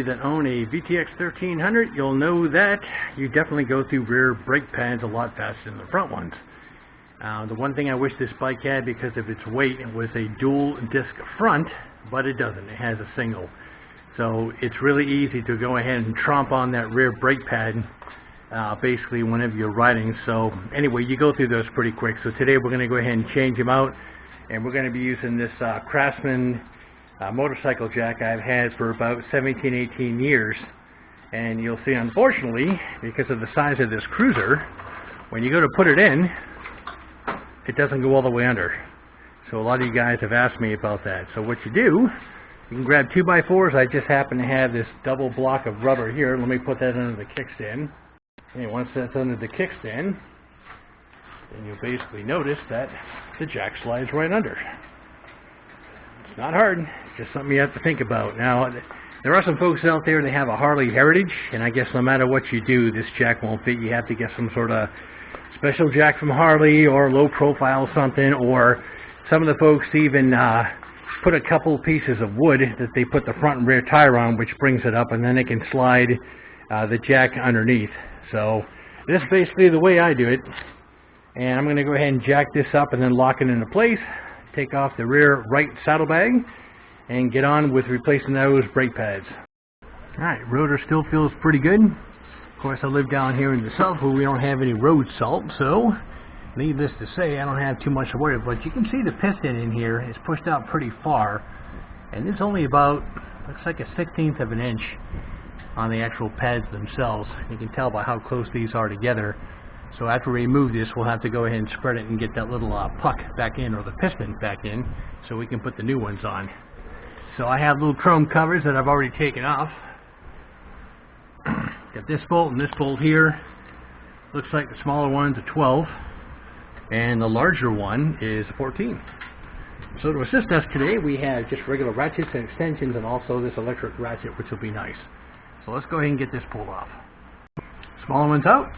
you that own a VTX1300, you'll know that you definitely go through rear brake pads a lot faster than the front ones. The one thing I wish this bike had, because of its weight, it was a dual disc front, but it doesn't. It has a single. So it's really easy to go ahead and tromp on that rear brake pad basically whenever you're riding. So anyway, you go through those pretty quick. So today we're going to go ahead and change them out, and we're going to be using this Craftsman motorcycle jack I've had for about 17-18 years. And you'll see, unfortunately, because of the size of this cruiser, when you go to put it in, it doesn't go all the way under. So a lot of you guys have asked me about that. So what you do, you can grab 2x4s. I just happen to have this double block of rubber here. Let me put that under the kickstand. And once that's under the kickstand, then you'll basically notice that the jack slides right under. It's not hard, it's just something you have to think about. Now, there are some folks out there that have a Harley heritage, and I guess no matter what you do, this jack won't fit. You have to get some sort of special jack from Harley, or low profile something, or some of the folks even put a couple pieces of wood that they put the front and rear tire on, which brings it up, and then they can slide the jack underneath. So this is basically the way I do it, and I'm going to go ahead and jack this up and then lock it into place, take off the rear right saddlebag, and get on with replacing those brake pads. Alright, rotor still feels pretty good. Of course, I live down here in the south where we don't have any road salt, so needless to say, I don't have too much to worry about. But you can see the piston in here is pushed out pretty far, and it's only about, looks like a 1/16 of an inch on the actual pads themselves. You can tell by how close these are together. So after we remove this, we'll have to go ahead and spread it and get that little puck back in, or the piston back in, so we can put the new ones on. So I have little chrome covers that I've already taken off. Got this bolt and this bolt here. Looks like the smaller one's a 12, and the larger one is a 14. So to assist us today, we have just regular ratchets and extensions, and also this electric ratchet, which will be nice. So let's go ahead and get this pulled off. Smaller one's out.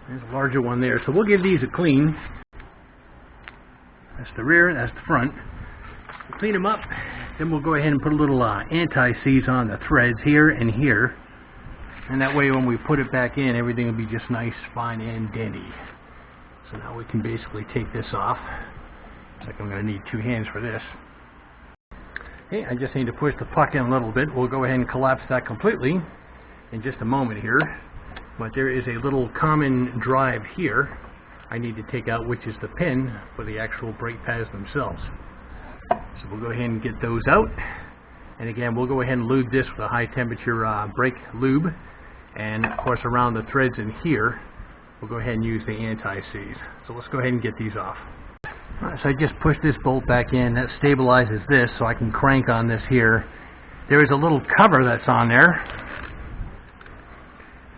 There's a larger one there. So we'll give these a clean. That's the rear, that's the front. We'll clean them up. Then we'll go ahead and put a little anti-seize on the threads here and here. And that way when we put it back in, everything will be just nice, fine, and dandy. So now we can basically take this off. Looks like I'm going to need two hands for this. Okay, I just need to push the puck in a little bit. We'll go ahead and collapse that completely in just a moment here. But there is a little common drive here I need to take out, which is the pin for the actual brake pads themselves. So we'll go ahead and get those out. And again, we'll go ahead and lube this with a high temperature brake lube. And of course, around the threads in here, we'll go ahead and use the anti-seize. So let's go ahead and get these off. Alright, so I just pushed this bolt back in. That stabilizes this, so I can crank on this here. There is a little cover that's on there.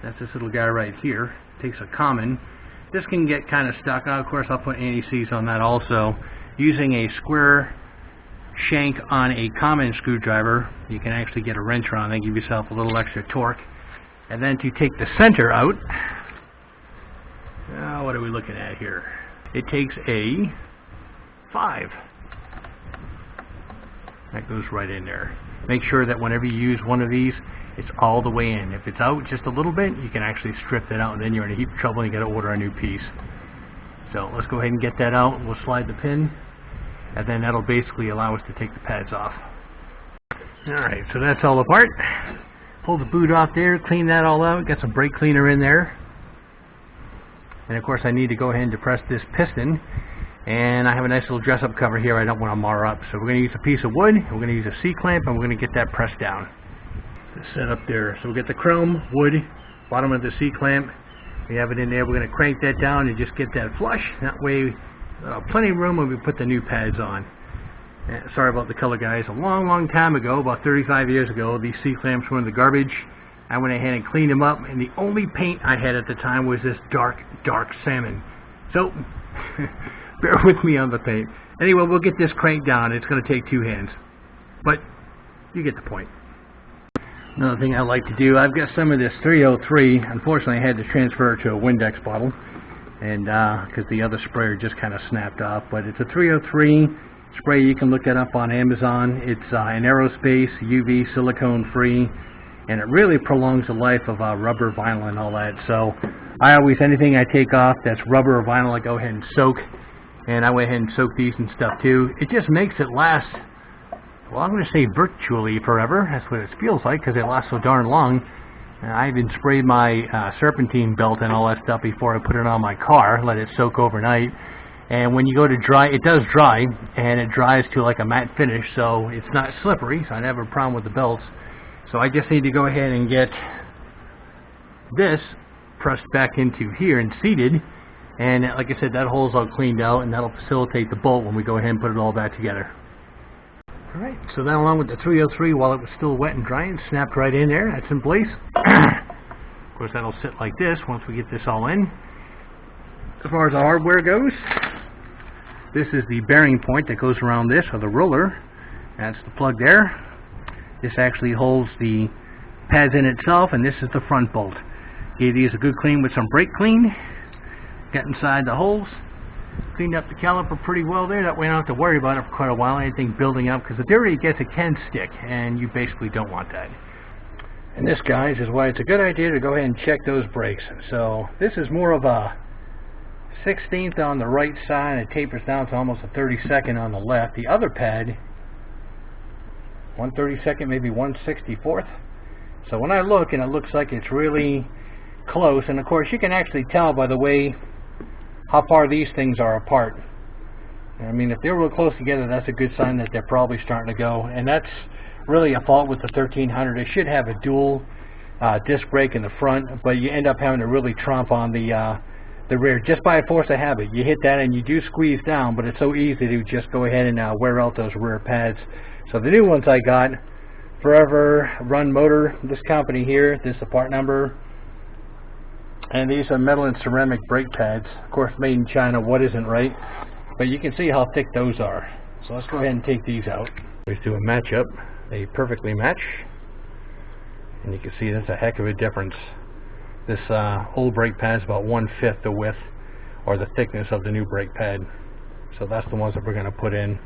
That's this little guy right here. It takes a common. This can get kind of stuck. Of course, I'll put anti-seize on that also. Using a square shank on a common screwdriver, you can actually get a wrench around and give yourself a little extra torque. And then to take the center out, what are we looking at here? It takes a 5. That goes right in there. Make sure that whenever you use one of these, it's all the way in. If it's out just a little bit, you can actually strip that out, and then you're in a heap of trouble and you got to order a new piece. So let's go ahead and get that out. We'll slide the pin, and then that'll basically allow us to take the pads off. Alright, so that's all apart. Pull the boot off there, clean that all out, got some brake cleaner in there. And of course I need to go ahead and depress this piston. And I have a nice little dress up cover here I don't want to mar up. So we're going to use a piece of wood, we're going to use a C-clamp, and we're going to get that pressed down. Set up there. So we'll get the chrome, wood, bottom of the C-clamp. We have it in there. We're going to crank that down and just get that flush. That way, plenty of room when we put the new pads on. Sorry about the color, guys. A long time ago, about 35 years ago, these C-clamps were in the garbage. I went ahead and cleaned them up, and the only paint I had at the time was this dark salmon. So, bear with me on the paint. Anyway, we'll get this cranked down. It's going to take two hands. But, you get the point. Another thing I like to do, I've got some of this 303. Unfortunately, I had to transfer it to a Windex bottle, and because the other sprayer just kind of snapped off. But it's a 303 spray. You can look that up on Amazon. It's an aerospace, UV, silicone free, and it really prolongs the life of rubber, vinyl, and all that. So I always, anything I take off that's rubber or vinyl, I go ahead and soak. And I went ahead and soaked these and stuff too. It just makes it last, well, I'm going to say virtually forever. That's what it feels like, because it lasts so darn long. I even sprayed my serpentine belt and all that stuff before I put it on my car, let it soak overnight. And when you go to dry, it does dry, and it dries to like a matte finish, so it's not slippery, so I never have a problem with the belts. So I just need to go ahead and get this pressed back into here and seated. And like I said, that hole's all cleaned out, and that'll facilitate the bolt when we go ahead and put it all back together. Alright, so then along with the 303, while it was still wet and drying, snapped right in there. That's in place. Of course, that'll sit like this once we get this all in. As far as the hardware goes, this is the bearing point that goes around this, or the roller. That's the plug there. This actually holds the pads in itself, and this is the front bolt. Gave these a good clean with some brake clean. Got inside the holes, cleaned up the caliper pretty well there. That way I don't have to worry about it for quite a while, anything building up, because the theory it gets, it can stick, and you basically don't want that. And this, guys, is why it's a good idea to go ahead and check those brakes. So this is more of a 16th on the right side, and it tapers down to almost a 32nd on the left. The other pad, 1/32nd, maybe 1/64th. So when I look, and it looks like it's really close, and of course you can actually tell by the way how far these things are apart. I mean, if they're real close together, that's a good sign that they're probably starting to go, and that's really a fault with the 1300. It should have a dual disc brake in the front, but you end up having to really tromp on the rear just by force of habit. You hit that and you do squeeze down, but it's so easy to just go ahead and wear out those rear pads. So the new ones I got, Forever Run Motor, this company here, this is the part number. And these are metal and ceramic brake pads, of course made in China. What isn't, right? But you can see how thick those are. So let's go ahead and take these out. Let's do a matchup. They perfectly match, and you can see that's a heck of a difference. This old brake pad is about 1/5 the width or the thickness of the new brake pad. So that's the ones that we're going to put in.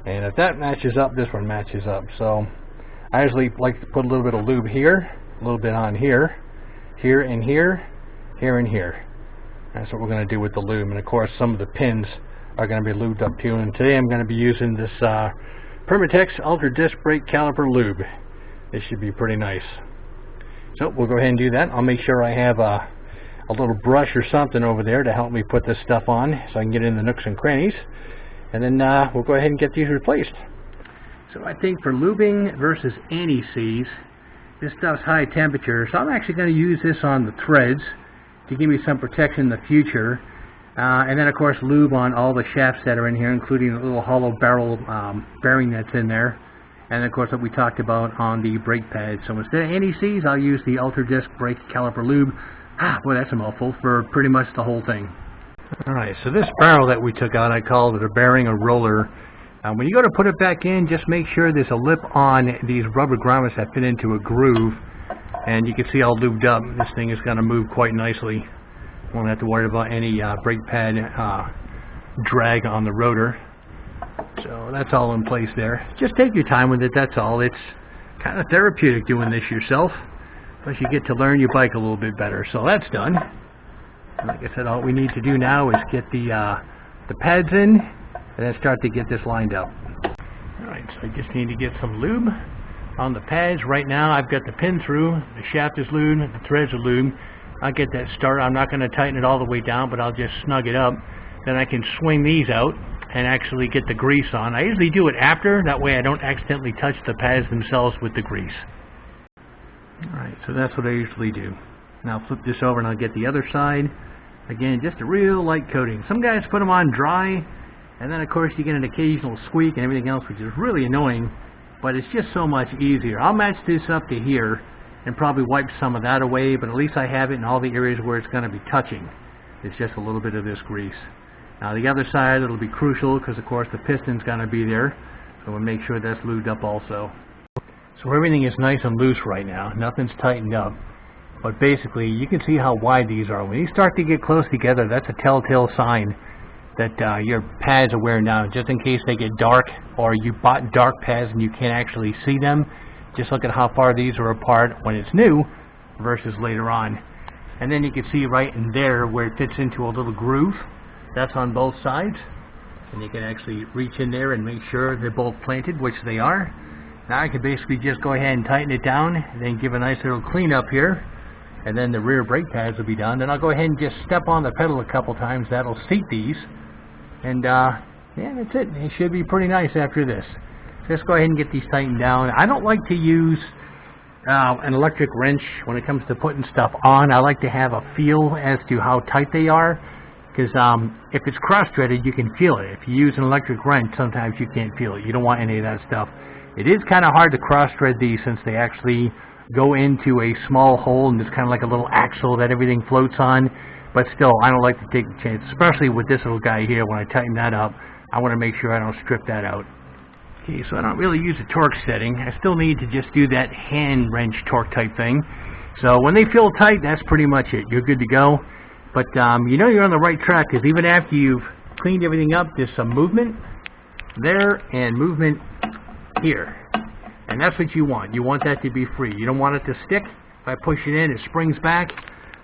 And if that matches up, this one matches up. So I usually like to put a little bit of lube here, a little bit on here, here and here, here and here. That's what we're going to do with the lube. And of course some of the pins are going to be lubed up too. And today I'm going to be using this Permatex Ultra Disc Brake Caliper Lube. This should be pretty nice. So we'll go ahead and do that. I'll make sure I have a little brush or something over there to help me put this stuff on so I can get in the nooks and crannies. And then we'll go ahead and get these replaced. So I think for lubing versus anti-seize, this stuff's high temperature, so I'm actually going to use this on the threads to give me some protection in the future. And then of course lube on all the shafts that are in here, including the little hollow barrel bearing that's in there. And of course what we talked about on the brake pad. So instead of anti-seize, I'll use the Ultra Disc Brake Caliper Lube. Boy, that's a mouthful, for pretty much the whole thing. Alright, so this barrel that we took out, I called it a bearing, a roller. When you go to put it back in, just make sure there's a lip on these rubber grommets that fit into a groove. And you can see how lubed up. This thing is going to move quite nicely. Won't have to worry about any brake pad drag on the rotor. So that's all in place there. Just take your time with it, that's all. It's kind of therapeutic doing this yourself. Plus you get to learn your bike a little bit better. So that's done. And like I said, all we need to do now is get the pads in and then start to get this lined up. Alright, so I just need to get some lube on the pads. Right now I've got the pin through, the shaft is lubed, the threads are lubed. I'll get that started. I'm not going to tighten it all the way down, but I'll just snug it up. Then I can swing these out and actually get the grease on. I usually do it after, that way I don't accidentally touch the pads themselves with the grease. Alright, so that's what I usually do. Now flip this over and I'll get the other side. Again, just a real light coating. Some guys put them on dry, and then of course you get an occasional squeak and everything else, which is really annoying, but it's just so much easier. I'll match this up to here and probably wipe some of that away, but at least I have it in all the areas where it's going to be touching. It's just a little bit of this grease. Now the other side, it'll be crucial because of course the piston's going to be there, so we'll make sure that's lubed up also. So everything is nice and loose right now. Nothing's tightened up. But basically, you can see how wide these are. When you start to get close together, that's a telltale sign that your pads are wearing down. Just in case they get dark, or you bought dark pads and you can't actually see them, just look at how far these are apart when it's new versus later on. And then you can see right in there where it fits into a little groove. That's on both sides. And you can actually reach in there and make sure they're both planted, which they are. Now I can basically just go ahead and tighten it down and then give a nice little clean up here. And then the rear brake pads will be done. Then I'll go ahead and just step on the pedal a couple times. That'll seat these. And yeah, that's it. It should be pretty nice after this. Just go ahead and get these tightened down. I don't like to use an electric wrench when it comes to putting stuff on. I like to have a feel as to how tight they are. Because if it's cross-threaded, you can feel it. If you use an electric wrench, sometimes you can't feel it. You don't want any of that stuff. It is kind of hard to cross-thread these since they actually go into a small hole and it's kind of like a little axle that everything floats on. But still, I don't like to take the chance, especially with this little guy here. When I tighten that up, I want to make sure I don't strip that out. Okay, so I don't really use a torque setting. I still need to just do that hand wrench torque type thing. So when they feel tight, that's pretty much it. You're good to go. But you know you're on the right track, because even after you've cleaned everything up, there's some movement there and movement here. And that's what you want. You want that to be free. You don't want it to stick. If I push it in, it springs back.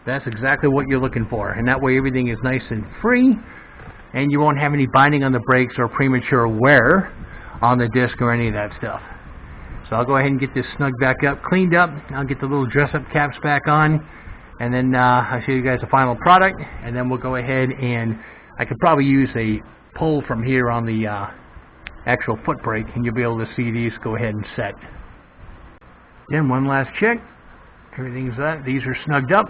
That's exactly what you're looking for. And that way everything is nice and free, and you won't have any binding on the brakes or premature wear on the disc or any of that stuff. So I'll go ahead and get this snugged back up, cleaned up. I'll get the little dress-up caps back on, and then I'll show you guys the final product, and then we'll go ahead and I could probably use a pull from here on the actual foot brake, and you'll be able to see these go ahead and set. Then one last check. Everything's that. These are snugged up.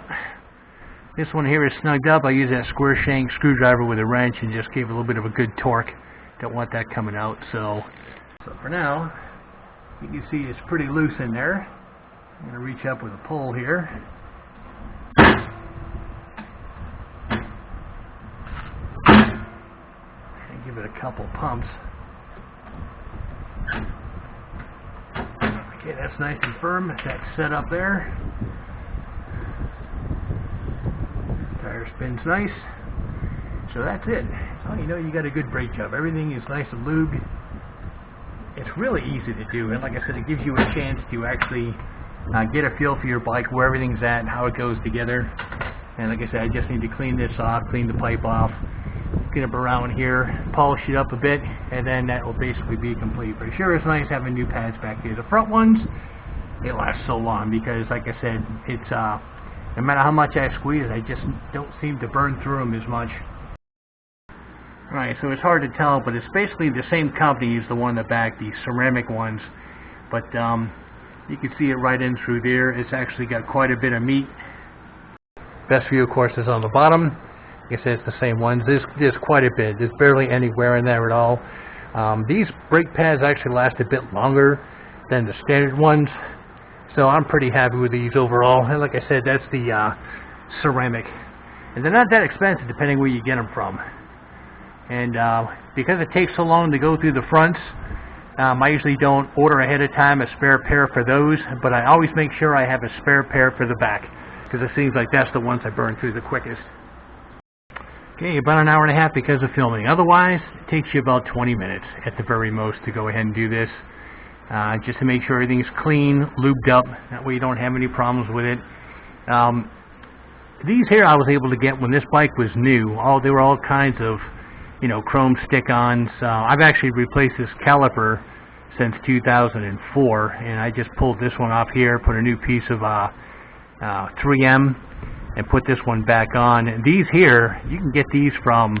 This one here is snugged up. I use that square shank screwdriver with a wrench and just gave a little bit of a good torque. Don't want that coming out. So for now, you can see it's pretty loose in there. I'm going to reach up with a pull here. And give it a couple pumps. Okay, that's nice and firm. That's set up there. Tire spins nice. So that's it. So you know you got a good brake job. Everything is nice and lubed. It's really easy to do, and like I said, it gives you a chance to actually get a feel for your bike, where everything's at and how it goes together. And like I said, I just need to clean this off, clean the pipe off, get up around here, polish it up a bit, and then that will basically be complete. But sure, it's nice having new pads back here. The front ones, they last so long because, like I said, it's no matter how much I squeeze, I just don't seem to burn through them as much. Alright, so it's hard to tell, but it's basically the same company as the one in the back, the ceramic ones. But you can see it right in through there. It's actually got quite a bit of meat. Best view, of course, is on the bottom. Like I said, it's the same ones. There's quite a bit. There's barely any wear in there at all. These brake pads actually last a bit longer than the standard ones. So I'm pretty happy with these overall. And like I said, that's the ceramic. And they're not that expensive depending where you get them from. And because it takes so long to go through the fronts, I usually don't order ahead of time a spare pair for those, but I always make sure I have a spare pair for the back, because it seems like that's the ones I burn through the quickest. Okay, about an hour and a half because of filming. Otherwise, it takes you about 20 minutes at the very most to go ahead and do this, just to make sure everything's clean, lubed up. That way you don't have any problems with it. These here I was able to get when this bike was new. They were all kinds of, you know, chrome stick-ons. I've actually replaced this caliper since 2004, and I just pulled this one off here, put a new piece of 3M, and put this one back on. And these here, you can get these from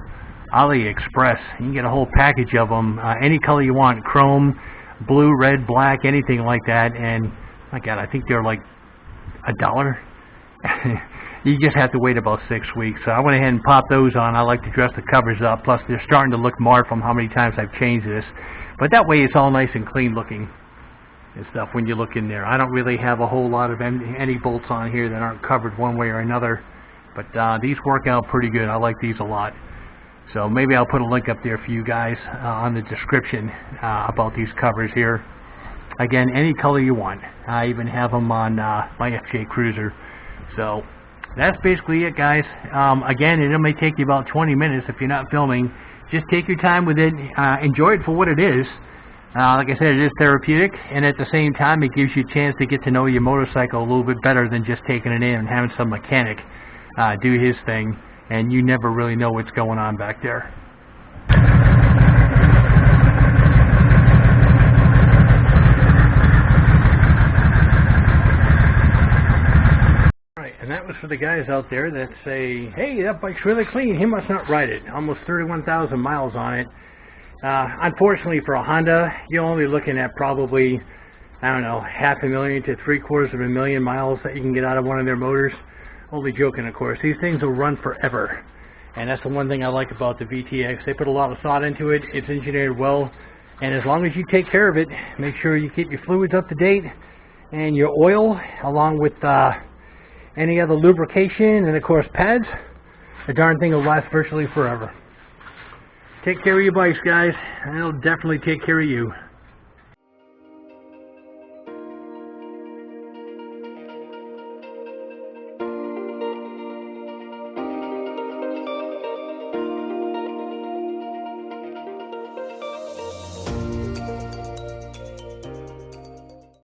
AliExpress. You can get a whole package of them, any color you want, chrome, blue, red, black, anything like that. And my God, I think they're like $1. You just have to wait about 6 weeks. So I went ahead and popped those on. I like to dress the covers up. Plus, they're starting to look marred from how many times I've changed this. But that way, it's all nice and clean looking and stuff when you look in there. I don't really have a whole lot of any bolts on here that aren't covered one way or another. But these work out pretty good. I like these a lot. So maybe I'll put a link up there for you guys on the description about these covers here. Again, any color you want. I even have them on my FJ Cruiser. So that's basically it, guys. Again, it may take you about 20 minutes if you're not filming. Just take your time with it. Enjoy it for what it is. Like I said, it is therapeutic, and at the same time, it gives you a chance to get to know your motorcycle a little bit better than just taking it in and having some mechanic do his thing, and you never really know what's going on back there. And that was for the guys out there that say, hey, that bike's really clean, he must not ride it. Almost 31,000 miles on it. Unfortunately for a Honda, you're only looking at probably, I don't know, 500,000 to 750,000 miles that you can get out of one of their motors. Only joking, of course. These things will run forever. And that's the one thing I like about the VTX. They put a lot of thought into it. It's engineered well. And as long as you take care of it, make sure you keep your fluids up to date and your oil, along with any other lubrication and of course pads, the darn thing will last virtually forever. Take care of your bikes, guys, and it'll definitely take care of you.